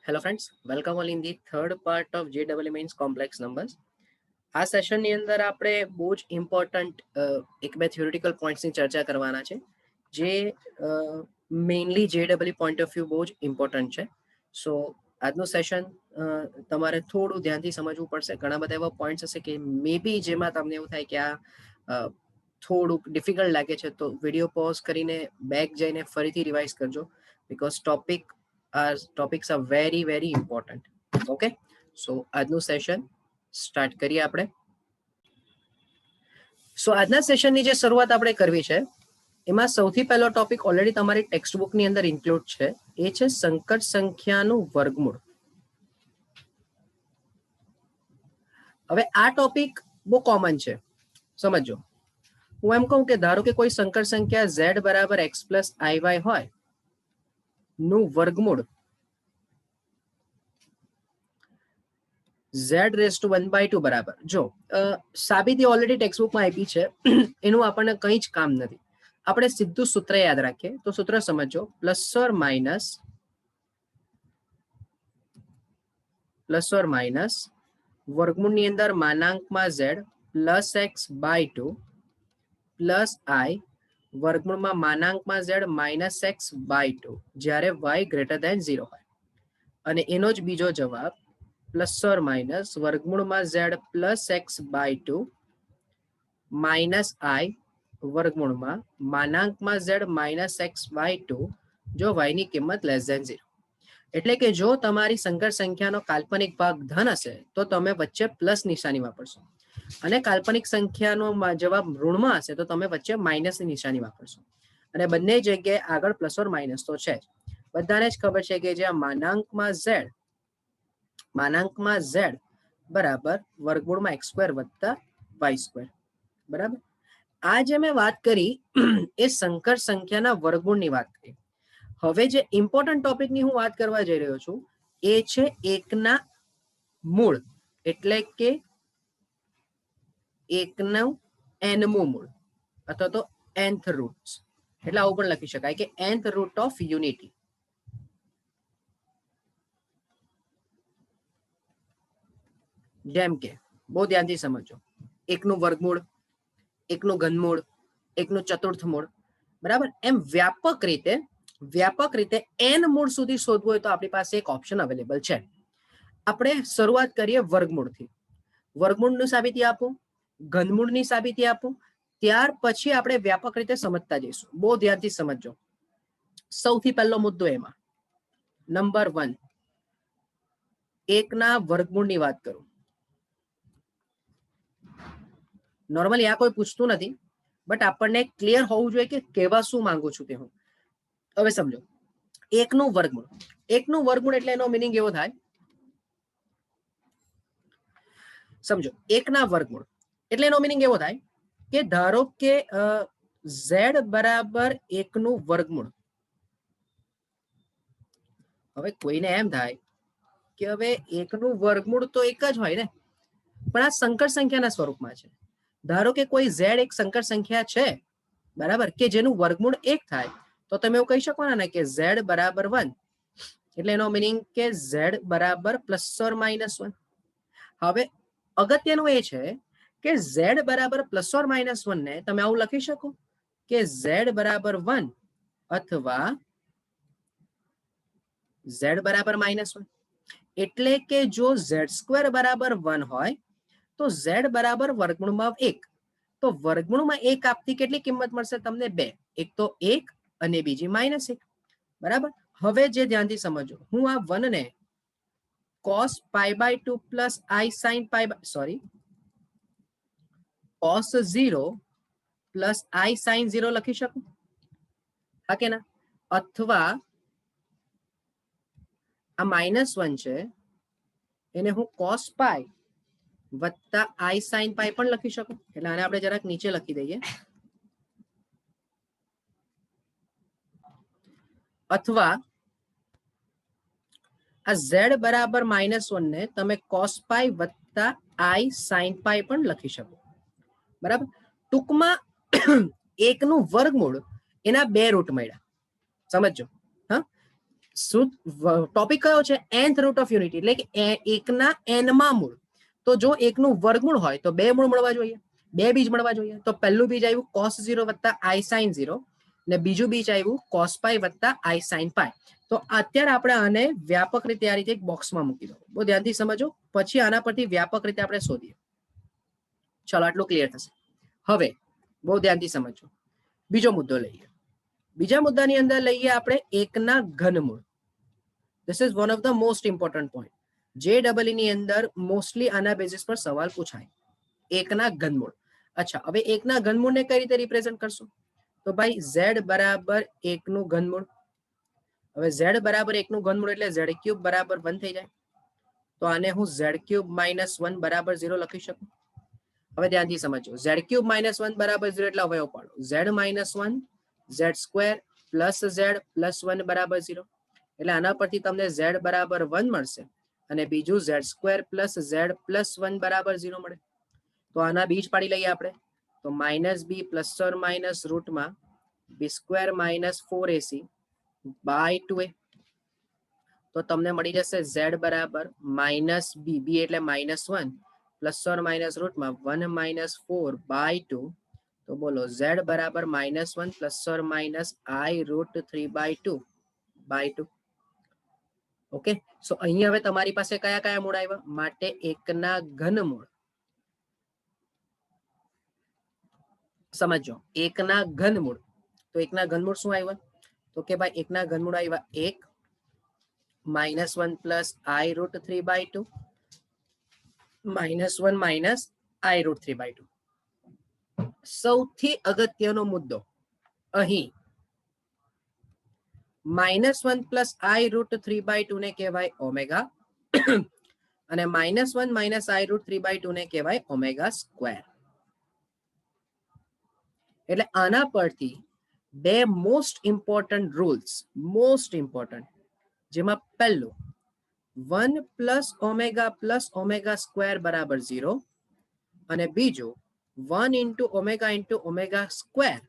Hello friends, welcome all in the third part of JEE Mains Complex Numbers. આ સેશનની અંદર આપણે બહુ જ ઇમ્પોર્ટન્ટ એક બે થિયોરિટિકલ પોઈન્ટ્સની ચર્ચા કરવાના છે જે mainly JEE point of view બહુ જ ઇમ્પોર્ટન્ટ છે. સો આજનું સેશન તમારે થોડું ધ્યાનથી સમજવું પડશે. ઘણા બધા એવા પોઈન્ટ્સ હશે કે મે બી જેમાં તમને એવું થાય કે આ થોડુંક ડિફિકલ્ટ લાગે છે, તો વિડીયો પોઝ કરીને બેક જઈને ફરીથી રિવાઇઝ કરજો, because topics are very very important. Okay, so આજનું સેશન સ્ટાર્ટ કરીએ આપણે. સો આજના સેશનની જે શરૂઆત આપણે કરવી છે એમાં સૌથી પહેલો ટોપિક ઓલરેડી તમારી ટેક્સ્ટ બુકની અંદર ઇન્ક્લુડ છે, એ છે સંકર સંખ્યાનું વર્ગમૂળ. હવે આ ટોપિક બહુ કોમન છે, સમજો. હું એમ કહું કે ધારો કે કોઈ સંકર સંખ્યા z બરાબર x પ્લસ iy હોય નું વર્ગમૂળ z⁻² બરાબર. જો સાબિતી ઓલરેડી ટેક્સ્ટ બુકમાં આપી છે, એનું આપણને કંઈ જ કામ નથી. આપણે સીધું સૂત્ર યાદ રાખીએ. તો સૂત્ર સમજો, પ્લસ ઓર માઇનસ વર્ગમૂળની અંદર માનાંકમાં z plus x/2 plus i વર્ગમૂળમાં માનાંકમાં z માઇનસ x/2 જ્યારે y ગ્રેટર ધેન 0 હોય. અને એનો જ બીજો જવાબ પ્લસ ઓર માઇનસ વર્ગમૂળમાં z plus x/2 minus i વર્ગમૂળમાં માનાંકમાં z માઇનસ x/2 જો y ની કિંમત લેસ ધેન 0. એટલે કે જો તમારી સંકર સંખ્યાનો કાલ્પનિક ભાગ ધન હશે તો તમે વચ્ચે પ્લસ નિશાની વાપરશો, અને કાલ્પનિક સંખ્યાનો જવાબ ઋણમાં હશે તો તમે વચ્ચે માઇનસની નિશાની વાપરશો. અને બંને જગ્યાએ આગળ પ્લસ ઓર માઇનસ તો છે જ. બધાને જ ખબર છે કે જે માનાંકમાં z બરાબર વર્ગમૂળમાં x² વત્તા y². બરાબર. આ જે મેં વાત કરી એ સંકર સંખ્યાના વર્ગમૂળની વાત કરી. હવે જે ઇમ્પોર્ટન્ટ ટોપિકની હું વાત કરવા જઈ રહ્યો છું એ છે એકના મૂળ, એટલે કે એકનું nમું મૂળ અથવા તો nth રૂટ્સ. એટલે આવું પણ લખી શકાય કે nth રૂટ ઓફ યુનિટી. જેમ કે બહુ ધ્યાનથી સમજો, એકનું વર્ગમૂળ, એકનું ઘનમૂળ, એકનું ચતુર્થ મૂળ. બરાબર. એમ વ્યાપક રીતે n મૂળ સુધી શોધવું હોય તો આપણી પાસે એક ઓપ્શન અવેલેબલ છે. આપણે શરૂઆત કરીએ વર્ગમૂળથી. વર્ગમૂળની સાબિતી આપું, ઘનમૂળની સાબિતી આપું, ત્યાર પછી આપણે વ્યાપક રીતે સમજતા જઈશું. બહુ ધ્યાનથી સમજજો. સૌથી પહેલો મુદ્દો એમાં નંબર 1, એકના વર્ગમૂળની વાત કરું. નોર્મલી આ કોઈ પૂછતું નથી, બટ આપણને ક્લિયર હોવું જોઈએ કે કહેવા શું માંગુ છું તે હું. હવે સમજો, એકનું વર્ગમૂળ. એકનું વર્ગમૂળ એટલે એનો મિનિંગ એવો થાય, સમજો એકના વર્ગમૂળ એટલે એનો મિનિંગ એવો થાય કે ધારો કે z બરાબર 1નું વર્ગમૂળ. હવે કોઈને એમ થાય કે હવે 1નું વર્ગમૂળ તો એક જ હોય ને, પણ આ સંકર સંખ્યાના સ્વરૂપમાં છે. ધારો કે કોઈ z એક સંકર સંખ્યા છે, બરાબર, કે જેનું વર્ગમૂળ 1 થાય, તો તમે એવું કહી શકો ને કે z બરાબર 1, એટલે એનો મિનિંગ કે z બરાબર પ્લસ ઓર માઇનસ 1. હવે અગત્યનું એ છે કે z બરાબર પ્લસ ઓર માઇનસ 1 ને તમે આવું લખી શકો કે z બરાબર 1 અથવા z બરાબર -1. એટલે કે જો z² બરાબર 1 હોય તો z બરાબર વર્ગમૂળમાં 1. તો વર્ગમૂળમાં 1 આપતી કેટલી કિંમત મળશે તમને? 2. એક તો 1 અને બીજી -1. બરાબર. હવે જે ધ્યાનથી સમજો, હું આ 1 ને cos π/2 plus i sin cos 0 plus i sin 0 લખી શકું, હા કે ના? અથવા આ -1 છે એને હું cos π વત્તા i sin π પણ લખી શકું. એટલે આને આપણે જરાક નીચે લખી દઈએ. અથવા આ z બરાબર -1 ને તમે cos π વત્તા i sin π પણ લખી શકો. બરાબર. ટૂંકમાં એકનું વર્ગમૂળ એના 2 રૂટ મળ્યા, સમજો. હા, શું ટોપિક કયો છે? nth રૂટ ઓફ યુનિટી, એટલે કે એકના n માં મૂળ. તો જો એકનું વર્ગમૂળ હોય તો બે મૂળ મળવા જોઈએ, બે બીજ મળવા જોઈએ. તો પહેલું બીજ આવ્યું cos 0 વત્તા i sin 0 ને બીજું બીજ આવ્યું cos pi વત્તા i sin pi. તો અત્યારે આપણે આને વ્યાપક રીતે આ રીતે એક બોક્સમાં મૂકી દો. બહુ ધ્યાનથી સમજો, પછી આના પરથી વ્યાપક રીતે આપણે શોધીએ. ચલો આટલું ક્લિયર થશે. હવે બહુ ધ્યાનથી સમજો, બીજો મુદ્દો લઈએ. બીજા મુદ્દાની અંદર લઈએ આપણે એકના ઘનમૂળ. This is one of the most important point. JEE ની અંદર મોસ્ટલી આના બેઝિસ પર સવાલ પૂછાય, એકના ઘનમૂળ. અચ્છા, હવે એકના ઘનમૂળને કઈ રીતે રિપ્રેઝન્ટ કરશું? તો ભાઈ z બરાબર એકનું ઘનમૂળ. હવે z બરાબર એકનું ઘનમૂળ એટલે z³ બરાબર 1 થઈ જાય. તો આને હું z³ - 1 બરાબર 0 લખી શકું. હવે ધ્યાનથી સમજો, z³ - 1 બરાબર 0 એટલે અવયવ પાડો. z - 1 z² + z + 1 બરાબર 0. એટલે આના પરથી તમને z બરાબર 1 મળશે અને બીજું z² + z + 1 બરાબર 0 મળે. તો આના બીજ પાડી લઈએ આપણે. તો -b ± રૂટમાં b² - 4ac by 2a. તો તમને મળી જશે z બરાબર -b, b એટલે -1 ± રૂટમાં 1 - 4 બાય 2. તો બોલો z બરાબર -1 ± i√3/2 બાય 2. ઓકે, સો અહીંયા હવે તમારી પાસે કયા કયા મૂળ આવ્યા? માટે એકના ઘનમૂળ. સમજો, એકના ઘનમૂળ. તો એકના ઘનમૂળ શું આવ્યા? તો કે ભાઈ એકના ઘનમૂળ આવ્યા 1 -1 + i√3/2 -1 - i√3/2. સૌથી અગત્યનો મુદ્દો અહીં -1 + i√3/2 ને કહેવાય ઓમેગા અને -1 - i√3/2 ને કહેવાય ઓમેગા સ્ક્વેર. એટલે આના પરથી બે most important rules, most important, જેમાં પહેલું 1 + ઓમેગા + ઓમેગા સ્ક્વેર બરાબર 0 અને બીજું 1 * ઓમેગા સ્ક્વેર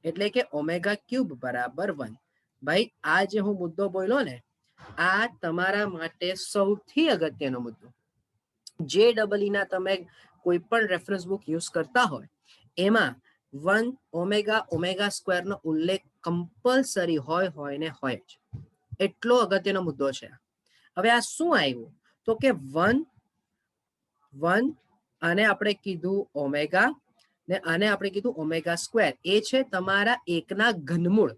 એટલે કે ઓમેગા³ બરાબર 1. ભાઈ આ જે હું મુદ્દો બોલ્યો ને, આ તમારા માટે સૌથી અગત્યનો મુદ્દો. JEE ના તમે કોઈ પણ રેફરન્સ બુક યુઝ કરતા હોય એમાં 1 ઓમેગા સ્ક્વેર નો ઉલ્લેખ કમ્પલસરી હોય ને હોય જ. એટલો અગત્યનો મુદ્દો છે. હવે આ શું આવ્યું? તો કે 1 આને આપણે કીધું ઓમેગા ને આને આપણે કીધું ઓમેગા સ્ક્વેર. એ છે તમારા એકના ઘનમૂળ.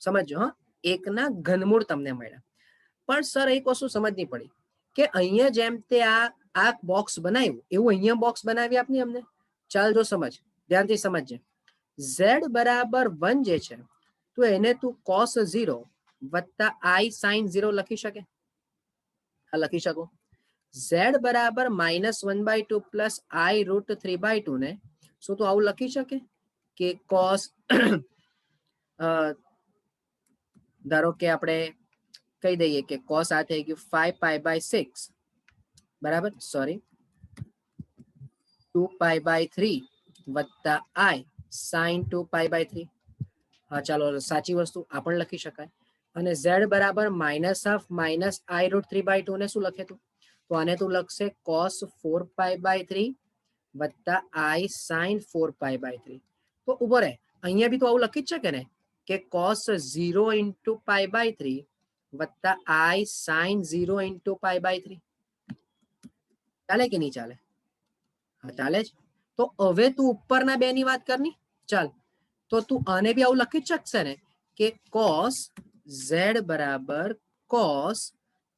સમજો હા, એકના ઘનમૂળ તમને મળ્યા. પણ સર એક વસ્તુ સમજવી પડી કે અહીંયા જેમ તે આ બોક્સ બનાવ્યું એવું અહીંયા બોક્સ બનાવી આપની અમને. ચાલ જો સમજ, ધ્યાનથી સમજજે. z બરાબર 1 જે છે તો એને તું cos 0 વત્તા i sin 0 લખી શકે? હા, લખી શકો. z બરાબર -1/2 + i√3/2 ને શું તું આવું લખી શકે કે cos ધારો કે આપણે કહી દઈએ કે cos આ થઈ ગયું 5π/6 બરાબર, સોરી 2π/3 વત્તા i sin 2π/3. હા ચાલો, સાચી વસ્તુ આ પણ લખી શકાય. અને z બરાબર -1/2 - i√3/2 ને શું લખે તું? તો આને તું લખશે cos 4π/3 વત્તા i sin 4π/3. તો ઉભો રહે, અહીંયા બી તો આવું લખી જ શકે ને કે cos 0 × π/3 વત્તા i sin 0 × π/3. ચાલે કે નહીં ચાલે? હા ચાલે જ. તો હવે તું ઉપરના બે ની વાત કરની. ચાલ, તો તું આને બી આવું લખી જ શકશે ને કે cos z બરાબર cos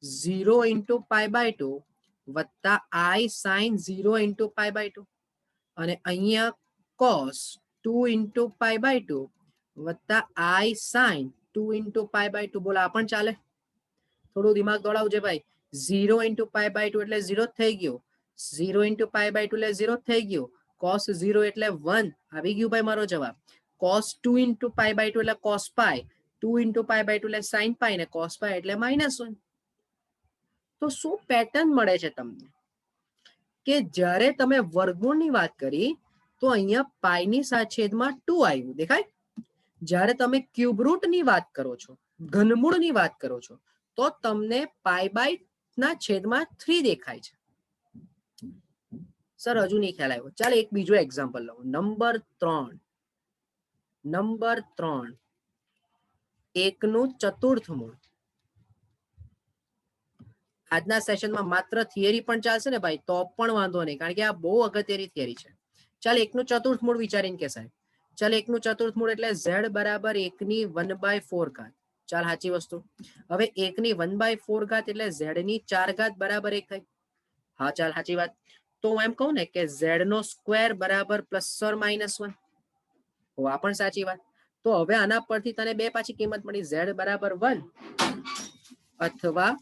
0 × π/2 વત્તા i sin 0 × π/2 અને અહીંયા cos 2 × π/2 વત્તા i sin 2 × π/2. બોલા આ પણ ચાલે? થોડું દિમાગ દોડાવજે ભાઈ. 0 × π/2 એટલે 0 જ થઈ ગયું, 0 × π/2 એટલે 0 જ થઈ ગયું. cos 0 એટલે 1 આવી ગયું ભાઈ મારો જવાબ. cos 2 × π/2 એટલે cos pi, 2 × π/2 એટલે sin pi ને cos pi એટલે -1. તો શું પેટર્ન મળે છે તમને કે જ્યારે તમે વર્ગમૂળની વાત કરી તો અહીંયા પાઈની છેદમાં 2 આવ્યું, દેખાય? જ્યારે તમે ક્યુબ રૂટની વાત કરો છો ઘનમૂળની વાત કરો છો તો તમને π/3 દેખાય છે. સર હજુ નહીં ખ્યાલ આવ્યો. ચાલ એક બીજો એક્ઝામ્પલ લઉં. નંબર 3 એકનું ચતુર્થ મૂળ. આજના સેશનમાં માત્ર થિયરી પણ ચાલશે ને ભાઈ, તો પણ વાંધો નહીં, કારણ કે આ બહુ અગત્યની થિયરી છે. ચાલ એકનું ચતુર્થ મૂળ વિચારીને કે સાહેબ, ચાલ એકનું ચતુર્થ મૂળ એટલે z બરાબર 1 ની 1/4 ઘાત. ચાલ સાચી વસ્તુ. હવે 1 ની 1/4 ઘાત એટલે z ની 4 ઘાત બરાબર 1 થાય. હા ચાલ સાચી વાત. તો હું એમ કહું ને કે z નો સ્ક્વેર બરાબર ±1. આ પણ સાચી વાત. તો હવે આના પરથી તને બે પાછી કિંમત મળી, z બરાબર 1 અથવા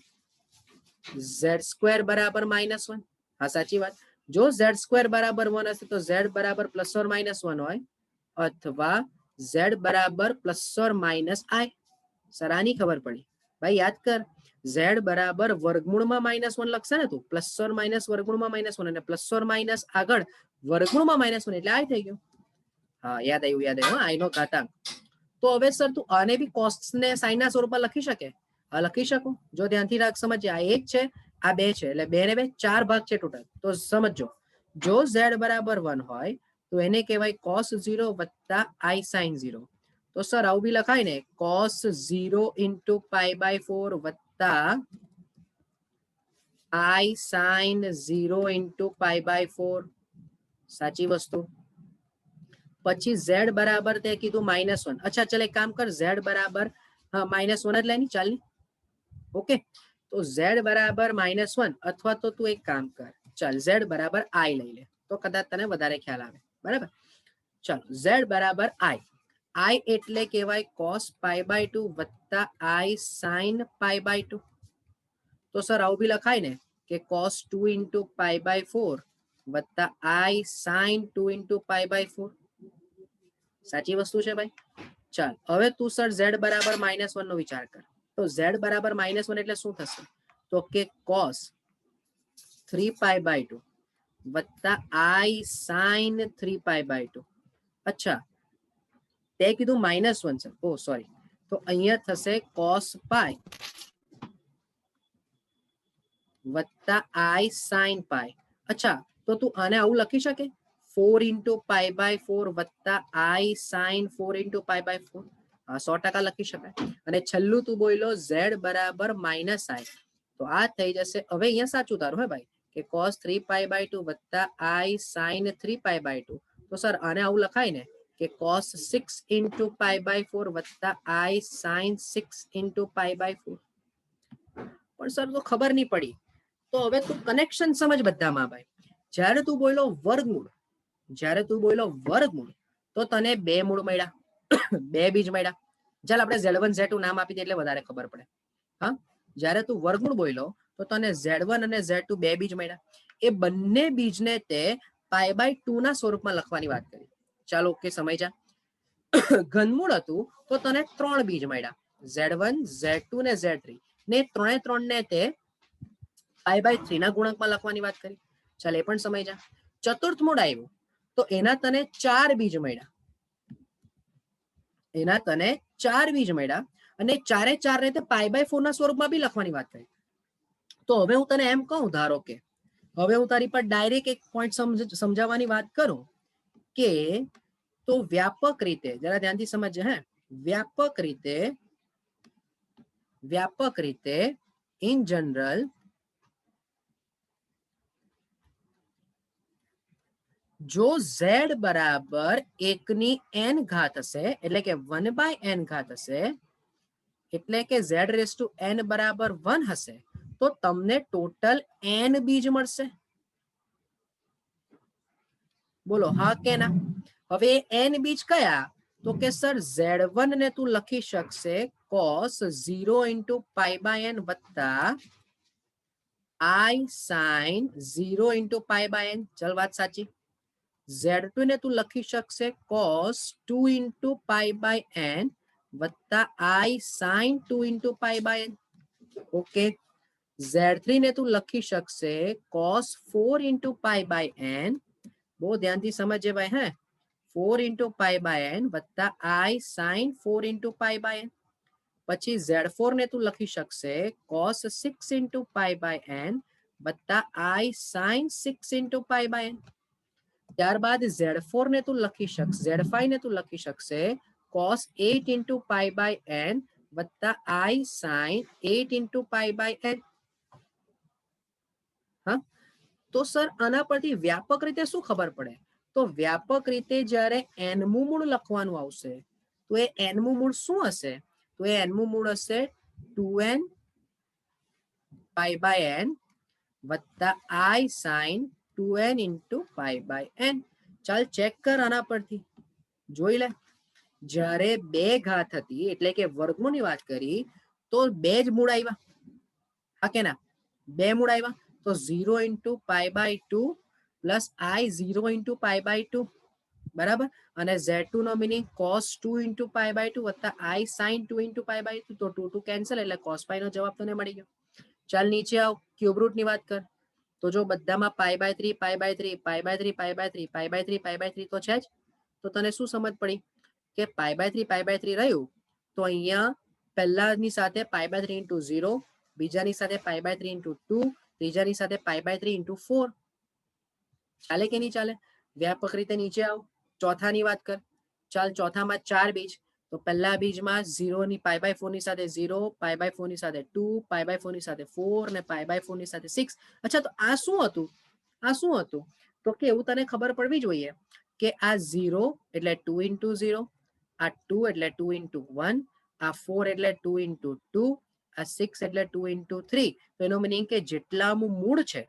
z² બરાબર -1. હા સાચી વાત. જો z² બરાબર 1 હશે તો z બરાબર ±1 હોય અથવા z બરાબર ± i. સર આની ખબર પડી ભાઈ, યાદ કર z બરાબર વર્ગમૂળમાં -1 લખશે ને તું, ± વર્ગમૂળમાં -1 અને ± આગળ વર્ગમૂળમાં -1 એટલે i થઈ ગયું. હા યાદ આવ્યું આઈ નો ઘાતાંક. તો હવે સર તું આને બી કોસ્ટ ને સાઇન ના સ્વરૂપમાં લખી શકે? હા લખી શકું. જો ધ્યાનથી રાખ, સમજે આ 1 છે આ 2 છે એટલે 2 ને 2 4 ભાગ છે ટોટલ. તો સમજો જો z બરાબર 1 હોય તો એને કહેવાય cos 0 + i sin 0. તો સર આવું બી લખાય ને, cos 0 × π/4 + i sin 0 × π/4. સાચી વસ્તુ. પછી z બરાબર તે કીધું -1. અચ્છા ચાલ એક કામ કર, z બરાબર -1 જ લેની ચાલની. ઓકે, તો z બરાબર -1 અથવા તો તું એક કામ કર, ચાલ z બરાબર i લઈ લે તો કદાચ તને વધારે ખ્યાલ આવે. બરાબર, ચાલો z બરાબર i. i એટલે કહેવાય cos π/2 + i sin π/2. તો સર આવું બી લખાય ને કે cos 2 × π/4 + i sin 2 × π/4. સાચી વસ્તુ છે ભાઈ. ચાલ હવે તું સર z બરાબર -1 નો વિચાર કર. તો z બરાબર -1 એટલે શું થશે? તો કે cos 3π/2 + i sin 3π/2. અચ્છા તે કીધું -1 છે, ઓ સોરી, તો અહીંયા થશે cos π + i sin π. અચ્છા તો તું આને આવું લખી શકે, 4 × π/4 + i sin 4 × π/4. 100% લખી શકાય. અને છેલ્લું તું બોલ્યો z બરાબર -i. તો આ થઈ જશે, હવે અહીંયા સાચું તારું હે ભાઈ, કે cos 3π/2 + i sin 3π/2. તો સર આને આવું લખાય ને કે cos 6 × π/4 + i sin 6 × π/4. પણ સર તો ખબર નહીં પડી. તો હવે તું કનેક્શન સમજ બધામાં ભાઈ. જ્યારે તું બોલ્યો વર્ગમૂળ તો તને બે મૂળ મળ્યા, બે બીજ મળ્યા. ચાલ આપણે Z1 Z2 નામ આપી દે એટલે વધારે ખબર પડે. હા, જ્યારે તું વર્ગમૂળ બોલ્યો તો તને Z1 અને Z2 બે બીજ મળ્યા. એ બંને બીજને તે π/2 ના સ્વરૂપમાં લખવાની વાત કરી. ચાલો ઓકે સમજ્યા. ઘનમૂળ હતું તો તને 3 બીજ મળ્યા, Z1 Z2 ને Z3 ને 3 ને તે π/3 ના ગુણકમાં લખવાની વાત કરી. ચાલ એ પણ સમજ્યા. ચતુર્થ મૂળ આવ્યું તો એના તને 4 બીજ મળ્યા, અને 4 ને તે π/4 ના સ્વરૂપમાં બી લખવાની વાત કરી. તો હવે હું તને એમ કહું, ધારો કે હવે હું તારી પર ડાયરેક્ટ એક પોઈન્ટ સમજાવવાની વાત કરું કે તો વ્યાપક રીતે, જરા ધ્યાનથી સમજજે હે, વ્યાપક રીતે ઇન જનરલ જો z બરાબર 1 ની n ઘાત હશે એટલે કે 1/n ઘાત હશે, એટલે કે z⁻n બરાબર 1 હશે તો તમને ટોટલ n બીજ મળશે. બોલો હા કે ના? હવે n બીજ કયા? તો કે સર z1 ને તું લખી શકશે cos 0 × π/n + i sin 0 × π/n. ચલ વાત સાચી. Z2 ને તું લખી શકશે cos 2 × π/n + i sin 2 × π/n. Okay. Z3 ને તું લખી શકશે cos 4 × π/n. બહુ ધ્યાનથી સમજે ભાઈ હે, 4 × π/n + i sin 4 × π/n. પછી Z4 ને તું લખી શકશે cos 6 into pi by n વત્તા I sin 6 into pi by n. ત્યારબાદ Z4 ને તું લખી શકશે, Z5 ને તું લખી શકશે cos 8 into pi by n વત્તા I sin 8 into pi by n. હા, તો સર આના પરથી વ્યાપક રીતે શું ખબર પડે? તો વ્યાપક રીતે જ્યારે n મું મૂળ લખવાનું આવશે તો એ n મું મૂળ શું હશે? તો એ n મું મૂળ હશે 2n pi by n વત્તા I sin 2n into pi by n. ચાલ ચેક કર આના પરથી, જોઈ લે. જ્યારે બે ઘાત હતી એટલે કે વર્ગમૂળની વાત કરી તો બે જ મૂળ આવ્યા, હા કે ના? બે મૂળ આવ્યા તો 0 into pi by 2 plus I 0 into pi by 2 બરાબર. અને Z2 no meaning cos 2 into pi by 2 વત્તા I sin 2 into pi by 2 તો 2 કેન્સલ એટલે cos pi નો જવાબ તને મળી ગયો. ચાલ નીચે આવ, ક્યુબ રૂટ ની વાત કર. તો જો બધામાં pi by 3 pi by 3 pi by 3 pi by 3 pi by 3 pi by 3 તો છે જ. તો તને શું સમજ પડી કે pi by 3 રહ્યું તો અહીંયા પહેલાની સાથે pi by 3 into 0, બીજાની સાથે pi by 3 into 2, ત્રીજાની સાથે pi by 3 into 4. ચાલે કે નહીં ચાલે? વ્યાપક રીતે નીચે આવ, ચોથાની વાત કર. ચાલ ચોથામાં 4 બીજ, તો પહેલા બીજમાં 0 ની pi by 4 ની સાથે 0, pi by 4 ની સાથે 2, pi by 4 ની સાથે 4 અને pi by 4 ની સાથે 6. અચ્છા, તો આ શું હતું? આ શું હતું? તો કે એવું તને ખબર પડવી જોઈએ કે આ 0 એટલે 2 into 0, આ 2 એટલે 2 into 1, આ 4 એટલે 2 into 2, આ 6 એટલે 2 into 3. તો એનો મીનિંગ કે જેટલાનું મૂળ છે,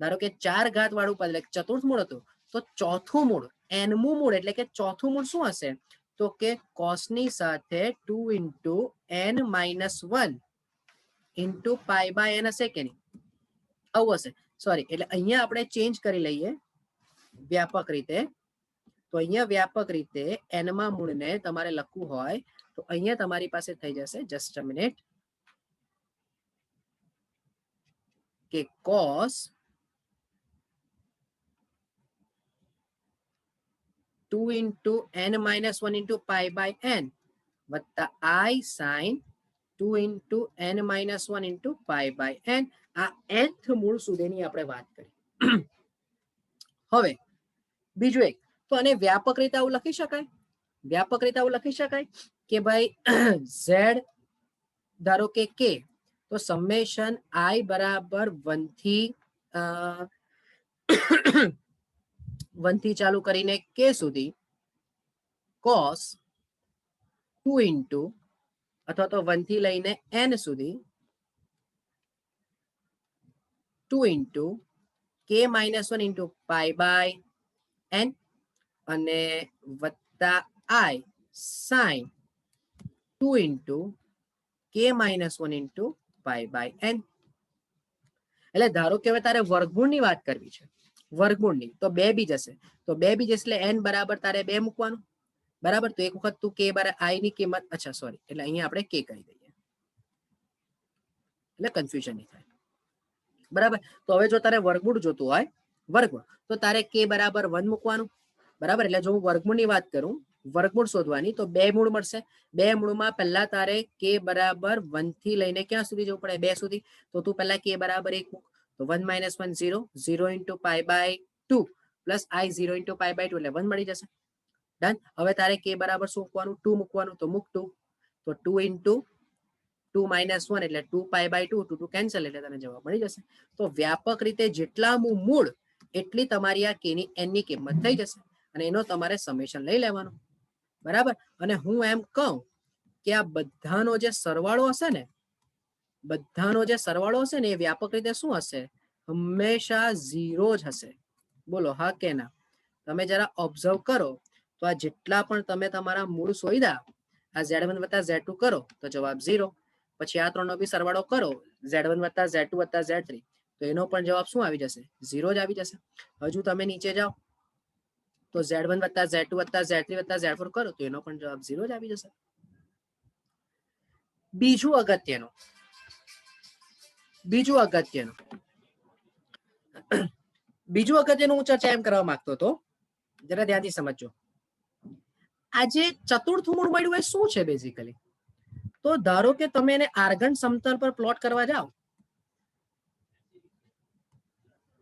ધારો કે 4 ઘાત વાળું પદ એટલે ચતુર્થ મૂળ હતું, તો ચોથું મૂળ n મું મૂળ એટલે કે ચોથું મૂળ શું હશે? તો કે cos ની સાથે 2 into n minus 1 into pi by n હશે કે નહીં? આવું હશે. સોરી, એટલે અહીંયા આપણે ચેન્જ કરી લઈએ વ્યાપક રીતે. તો અહીંયા વ્યાપક રીતે n માં મૂળને તમારે લખવું હોય તો અહીંયા તમારી પાસે થઈ જશે, જસ્ટ અ મિનિટ, કે cos 2 into n minus 1 into pi by n વત્તા I sin 2 into n minus 1 into pi by n. આ nth મૂળ સુધીની આપણે વાત કરી. હવે બીજું એક, તો આને વ્યાપક રીતે આવું લખી શકાય? વ્યાપક રીતે આવું લખી શકાય કે ભાઈ z ધારો કે k, તો સમેશન I બરાબર 1 થી 1 થી ચાલુ કરીને k સુધી cos 2 into અથવા તો 1 થી લઈને n સુધી 2 into k minus 1 into pi by n અને વત્તા I sin 2 into k minus 1 into pi by n. એટલે ધારો કે હવે તારે વર્ગમૂળની વાત કરવી છે, વર્ગમૂળની, તો બે બીજ હશે. તો બે બીજ એટલે n બરાબર તારે 2 મૂકવાનું, બરાબર. તો એક વખત તું k બરાબર I ની કિંમત, અચ્છા સોરી, એટલે અહીંયા આપણે k કરી દઈએ એટલે કન્ફ્યુઝન નહીં થાય, બરાબર. તો હવે જો તારે વર્ગમૂળ જોતું હોય, વર્ગમૂળ, તો તારે k બરાબર 1 મૂકવાનું, બરાબર. એટલે જો હું વર્ગમૂળની વાત કરું, વર્ગમૂળ શોધવાની, તો બે મૂળ મળશે. બે મૂળમાં પહેલા તારે k બરાબર 1 થી લઈને ક્યાં સુધી જવું પડે? 2 સુધી. તો તું પહેલા k બરાબર 1 મૂક, તો 1 minus 1 0, 0 into pi by 2 plus I 0 into pi by 2 એટલે 1 મળી જશે. ડન. હવે તારે k બરાબર શું મૂકવાનું? 2 મૂકવાનું, તો મૂક 2. તો 2 into 2 minus 1 એટલે 2 pi by 2, 2 કેન્સલ એટલે તને જવાબ મળી જશે. તો વ્યાપક રીતે જેટલાનું મૂળ એટલી તમારી આ k ની n ની કિંમત થઈ જશે અને એનો તમારે સમેશન લઈ લેવાનું, બરાબર. અને હું એમ કહું કે આ બધાનો જે સરવાળો હશે ને, બધાનો જે સરવાળો હશે ને એ વ્યાપક રીતે શું હશે? હંમેશા 0 જ હશે. બોલો હા કે ના? તમે જરા ઓબ્ઝર્વ કરો તો આ જેટલા પણ તમે તમારા મૂળ શોધ્યા, આ z1 વત્તા z2 કરો તો જવાબ 0. પછી આ ત્રણનો બી સરવાળો કરો, z1 વત્તા z2 વત્તા z3, તો એનો પણ જવાબ શું આવી જશે? 0 જ આવી જશે. હજુ તમે નીચે જાઓ તો z1 વત્તા z2 વત્તા z3 વત્તા z4 કરો તો એનો પણ જવાબ 0 જ આવી જશે. બીજું અગત્યનું હું ચર્ચા એમ કરવા માંગતો હતો, જરા ધ્યાનથી સમજજો. આજે ચતુર્થ મૂળ મળ્યું એ શું છે બેઝિકલી? તો ધારો કે તમે એને આર્ગન સમતલ પર પ્લોટ કરવા જાઓ,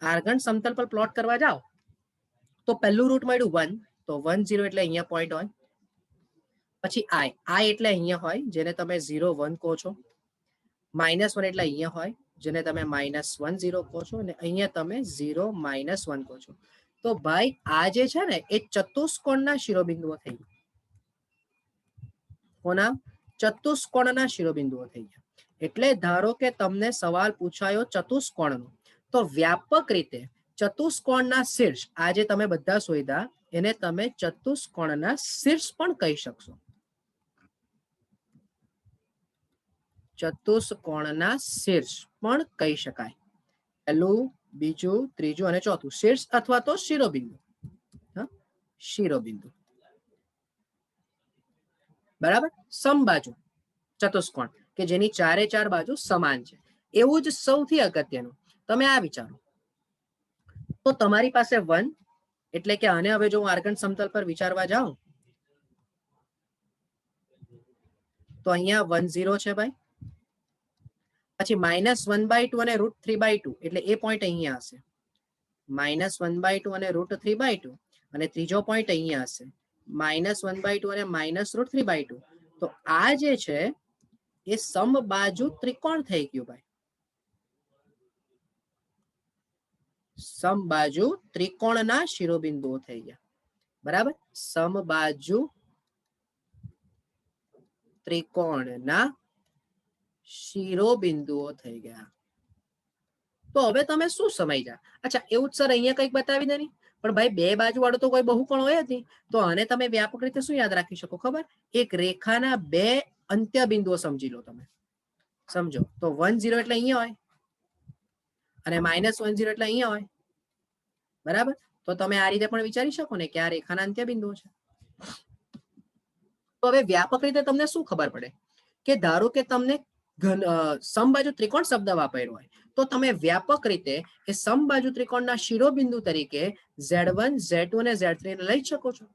આર્ગન સમતલ પર પ્લોટ કરવા જાઓ તો પહેલું રૂટ મળ્યું 1, તો 1 0 એટલે અહીંયા પોઈન્ટ હોય. પછી I એટલે અહીંયા હોય જેને તમે 0 1 કહો છો. -1 એટલે અહીંયા હોય જેને તમે -1 0 કહો છો, અને અહીંયા તમે 0 -1 કહો છો. તો ભાઈ આ જે છે ને એ ચતુષ્કોણના શિરોબિંદુઓ થઈ ગયા. કોના? ચતુષ્કોણના શિરોબિંદુઓ થઈ ગયા. એટલે ધારો કે તમને સવાલ પૂછાયો ચતુષ્કોણનો, તો વ્યાપક રીતે ચતુષ્કોણના શીર્ષ, આજે તમે બધા શોધ્યા એને તમે ચતુષ્કોણના શીર્ષ પણ કહી શકશો. ચતુષ્કોણના શીર્ષ પણ કહી શકાય. પહેલું, બીજું, ત્રીજું અને ચોથું શીર્ષ અથવા તો શિરોબિંદુ. શિરોબિંદુ બરાબર. સમબાજુ ચતુષ્કોણ કે જેની ચારે ચાર બાજુ સમાન છે. એવું જ સૌથી અગત્યનું તમે આ વિચારો, તો તમારી પાસે 1 એટલે કે આને હવે જો હું આર્ગન સમતલ પર વિચારવા જાઉં તો અહીંયા 1 0 છે ભાઈ. પછી -1/2 અને √3/2 એટલે એ પોઈન્ટ અહીંયા હશે. -1/2 અને √3/2 અને ત્રીજો પોઈન્ટ અહીંયા હશે -1/2 અને -√3/2. તો આ જે છે એ સમબાજુ ત્રિકોણ થઈ ગયું ભાઈ. સમબાજુ ત્રિકોણના શિરોબિંદુઓ થઈ ગયા. બરાબર. સમબાજુ ત્રિકોણના શિરોબિંદુઓ થઈ ગયા. તો હવે તમે શું સમજ્યા? અચ્છા એવું જ સર અહીંયા કંઈક બતાવી દે નહીં, પણ ભાઈ બે બાજુ વાળો તો કોઈ બહુકોણ હોય જ નહીં. તો આને તમે વ્યાપક રીતે શું યાદ રાખી શકો ખબર? એક રેખાના બે અંત્ય બિંદુઓ સમજી લો તમે. સમજો તો 1 0 એટલે અહીંયા હોય અને -1 0 એટલે અહીંયા હોય. બરાબર. તો તમે આ રીતે પણ વિચારી શકો ને કે આ રેખાના અંત્ય બિંદુઓ છે. તો હવે વ્યાપક રીતે તમને શું ખબર પડે કે ધારો કે તમને સમબાજુ ત્રિકોણ શબ્દ વાપર્યો હોય તો તમે વ્યાપક રીતે એ સમબાજુ ત્રિકોણના શિરોબિંદુ તરીકે Z1 Z2 અને Z3 ને લઈ શકો છો.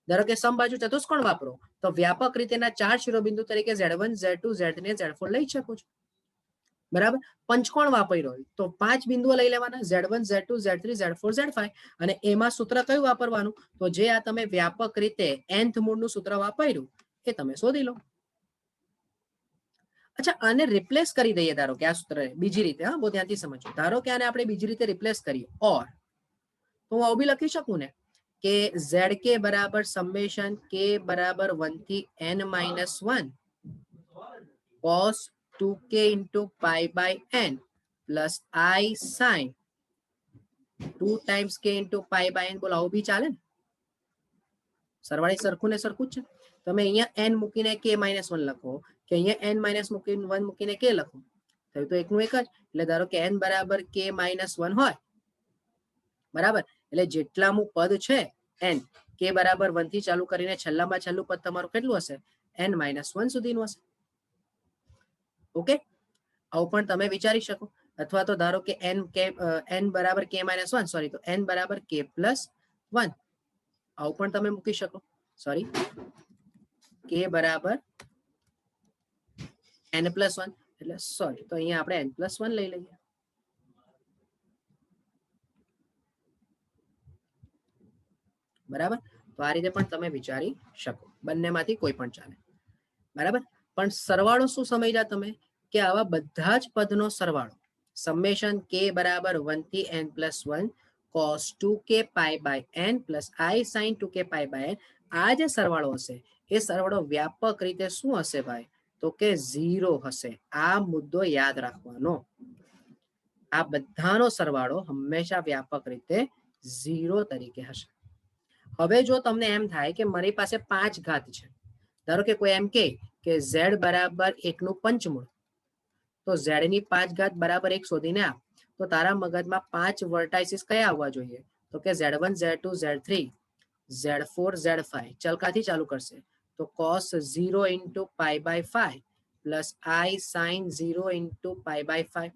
ધારો કે સમબાજુ ચતુષ્કોણ વાપરો તો વ્યાપક રીતેના 4 શિરોબિંદુ તરીકે Z1 Z2 Z3 અને Z4 લઈ શકો છો. બરાબર. પંચકોણ વાપર્યો હોય તો 5 બિંદુઓ લઈ લેવાના Z1 Z2 Z3 Z4 Z5, અને એમાં સૂત્ર કયું વાપરવાનું? તો જે આ તમે વ્યાપક રીતે nth મૂળનું સૂત્ર વાપર્યું એ તમે શોધી લો. અચ્છા આને રિપ્લેસ કરી દઈએ. ધારો કે આ સૂત્ર બીજી રીતે, બહુ ધ્યાનથી સમજો. ધારો કે આને આપણે બીજી રીતે રિપ્લેસ કરીએ ઓર, તો હું આવું બી લખી શકું ને કે ZK બરાબર સમેશન K બરાબર 1 થી n - 1 cos 2K into pi by n plus I sin 2 times K into pi by n. બોલો આવું બી ચાલે ને? સરવાળે સરખું ને સરખું જ છે. તમે અહીંયા n મૂકીને K - 1 લખો કે અહીંયા n - 1 મૂકીને K લખો, થયું તો એકનું એક જ. એટલે ધારો કે n બરાબર K - 1 હોય. બરાબર. એટલે જેટલામું પદ છે n, K બરાબર 1 થી ચાલુ કરીને છેલ્લામાં છેલ્લું પદ તમારું કેટલું હશે? n - 1 સુધીનું હશે. ઓકે. આવું પણ તમે વિચારી શકો. અથવા તો ધારો કે n બરાબર K - 1, સોરી, તો n બરાબર K + 1 આવું પણ તમે મૂકી શકો. સોરી, K બરાબર n + 1 એટલે સોરી, તો અહીંયા આપણે n + 1 લઈ લઈએ. બરાબર. તો આ રીતે પણ તમે વિચારી શકો. બંનેમાંથી કોઈ પણ ચાલે. બરાબર. પણ સરવાળો શું સમજ્યા તમે કે આવા બધા જ પદનો સરવાળો સમેશન K બરાબર 1 થી n + 1 cos 2K pi by n plus I sin 2K pi by n, આ જે સરવાળો હશે એ સરવાળો વ્યાપક રીતે શું હશે ભાઈ? તો કે 0 હશે. આ મુદ્દો યાદ રાખવાનો. આ બધાનો સરવાળો હંમેશા વ્યાપક રીતે 0 તરીકે હશે. હવે જો તમને એમ થાય કે મારી પાસે 5 ઘાત છે, ધારો કે કોઈ એમ કે z બરાબર 1 નું પંચમૂળ, તો z ની 5 ઘાત બરાબર 1 શોધીને આપ. તો તારા મગજમાં 5 વર્ટાઇસિસ કયા આવવા જોઈએ? તો કે Z1 Z2 Z3 Z4 Z5. ચલકાથી ચાલુ કરશે તો cos 0 into pi by 5 plus I sin 0 into pi by 5.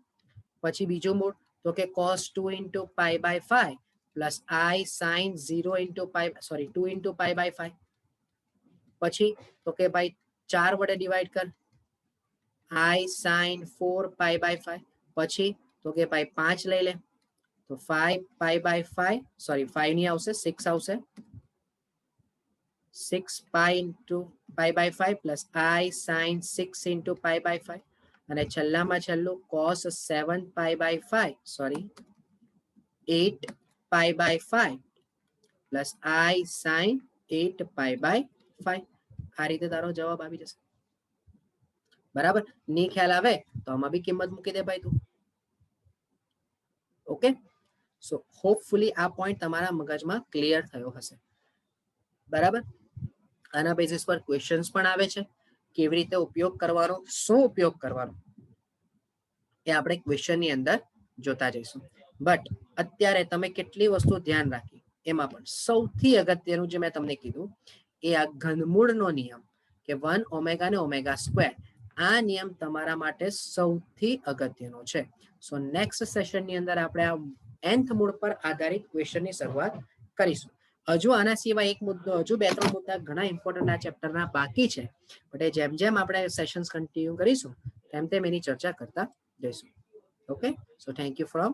પછી બીજું મૂળ તો કે cos 2 into pi by 5 plus I sin 0 into pi, sorry 2 into pi by 5. પછી તો કે ભાઈ 4 વડે ડિવાઈડ કર I sin 4π/5 પછી તો કે ભાઈ 5 લઈ લે તો 5π/5 સોરી 5 નહીં આવશે 6 આવશે 6π into π/5 plus I sin 6 into π/5 અને છેલ્લામાં છેલ્લું cos 7π/5 sorry 8π/5 plus I sin 8π/5 આ રીતે તારો જવાબ આવી જશે બરાબર ની ખ્યાલ આવે તો આમાં બી કિંમત મૂકી દે ભાઈ તું ઓકે સો હોપફુલી આ પોઈન્ટ તમારા મગજમાં ક્લિયર થયો હશે બરાબર આના બેસિસ પર ક્વેશ્ચન્સ પણ આવે છે કેવી રીતે ઉપયોગ કરવાનો શું ઉપયોગ કરવાનો એ આપણે ક્વેશ્ચનની અંદર જોતા જઈશું બટ અત્યારે તમે કેટલી વસ્તુ ધ્યાન રાખી એમાં પણ સૌથી અગત્યનું જે મેં તમને કીધું એ આ ઘનમૂળનો નિયમ કે 1 ઓમેગા ને ઓમેગા સ્ક્વેર આ નિયમ તમારા માટે સૌથી અગત્યનો છે સો નેક્સ્ટ સેશનની અંદર આપણે આ nth મૂળ પર આધારિત ક્વેશ્ચનની શરૂઆત કરીશું હજુ આના સિવાય એક મુદ્દો હજુ 2-3 મુદ્દા ઘણા ઇમ્પોર્ટન્ટ આ ચેપ્ટરના બાકી છે બટ એ જેમ જેમ આપણે સેશન્સ કન્ટિન્યુ કરીશું તેમ તેમ એની ચર્ચા કરતા જઈશું okay so thank you from